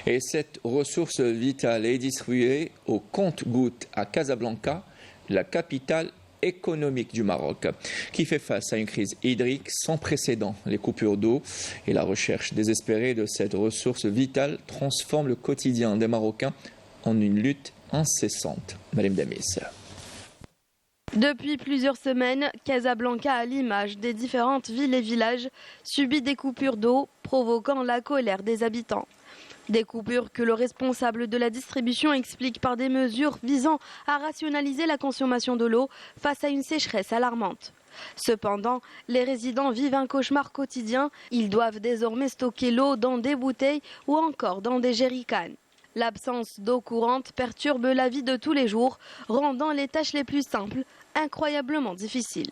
Et cette ressource vitale est distribuée au compte-gouttes à Casablanca, la capitale économique du Maroc, qui fait face à une crise hydrique sans précédent. Les coupures d'eau et la recherche désespérée de cette ressource vitale transforment le quotidien des Marocains en une lutte incessante. Madame Damis. Depuis plusieurs semaines, Casablanca, à l'image des différentes villes et villages, subit des coupures d'eau, provoquant la colère des habitants. Des coupures que le responsable de la distribution explique par des mesures visant à rationaliser la consommation de l'eau face à une sécheresse alarmante. Cependant, les résidents vivent un cauchemar quotidien. Ils doivent désormais stocker l'eau dans des bouteilles ou encore dans des jerrycans. L'absence d'eau courante perturbe la vie de tous les jours, rendant les tâches les plus simples incroyablement difficiles.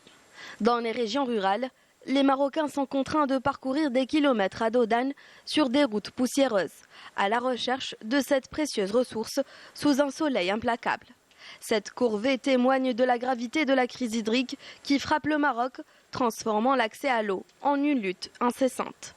Dans les régions rurales, les Marocains sont contraints de parcourir des kilomètres à dos d'âne sur des routes poussiéreuses, à la recherche de cette précieuse ressource sous un soleil implacable. Cette corvée témoigne de la gravité de la crise hydrique qui frappe le Maroc, transformant l'accès à l'eau en une lutte incessante.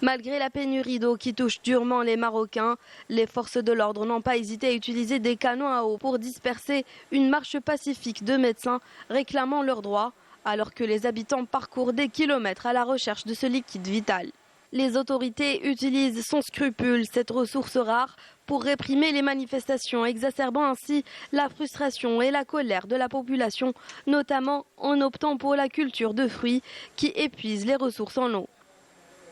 Malgré la pénurie d'eau qui touche durement les Marocains, les forces de l'ordre n'ont pas hésité à utiliser des canons à eau pour disperser une marche pacifique de médecins réclamant leurs droits, alors que les habitants parcourent des kilomètres à la recherche de ce liquide vital. Les autorités utilisent sans scrupule cette ressource rare pour réprimer les manifestations, exacerbant ainsi la frustration et la colère de la population, notamment en optant pour la culture de fruits qui épuisent les ressources en eau.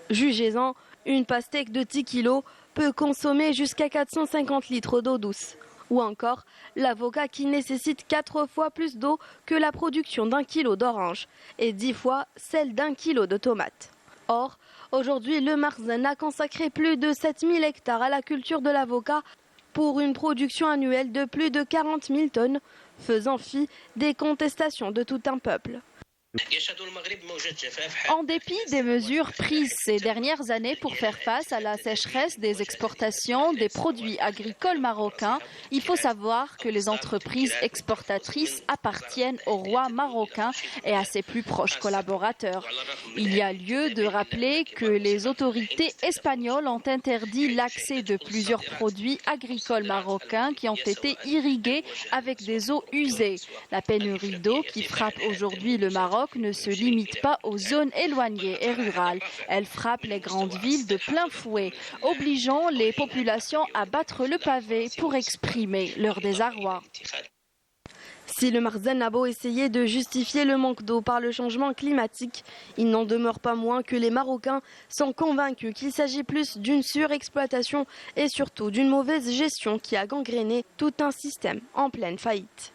Jugez-en, une pastèque de 10 kilos peut consommer jusqu'à 450 litres d'eau douce. Ou encore l'avocat qui nécessite 4 fois plus d'eau que la production d'1 kilo d'orange et 10 fois celle d'1 kilo de tomates. Or, aujourd'hui, le Marzin a consacré plus de 7000 hectares à la culture de l'avocat pour une production annuelle de plus de 40 000 tonnes, faisant fi des contestations de tout un peuple. En dépit des mesures prises ces dernières années pour faire face à la sécheresse des exportations des produits agricoles marocains, il faut savoir que les entreprises exportatrices appartiennent au roi marocain et à ses plus proches collaborateurs. Il y a lieu de rappeler que les autorités espagnoles ont interdit l'accès de plusieurs produits agricoles marocains qui ont été irrigués avec des eaux usées. La pénurie d'eau qui frappe aujourd'hui le Maroc ne se limite pas aux zones éloignées et rurales. Elle frappe les grandes villes de plein fouet, obligeant les populations à battre le pavé pour exprimer leur désarroi. Si le Marzin a beau essayer de justifier le manque d'eau par le changement climatique, il n'en demeure pas moins que les Marocains sont convaincus qu'il s'agit plus d'une surexploitation et surtout d'une mauvaise gestion qui a gangréné tout un système en pleine faillite.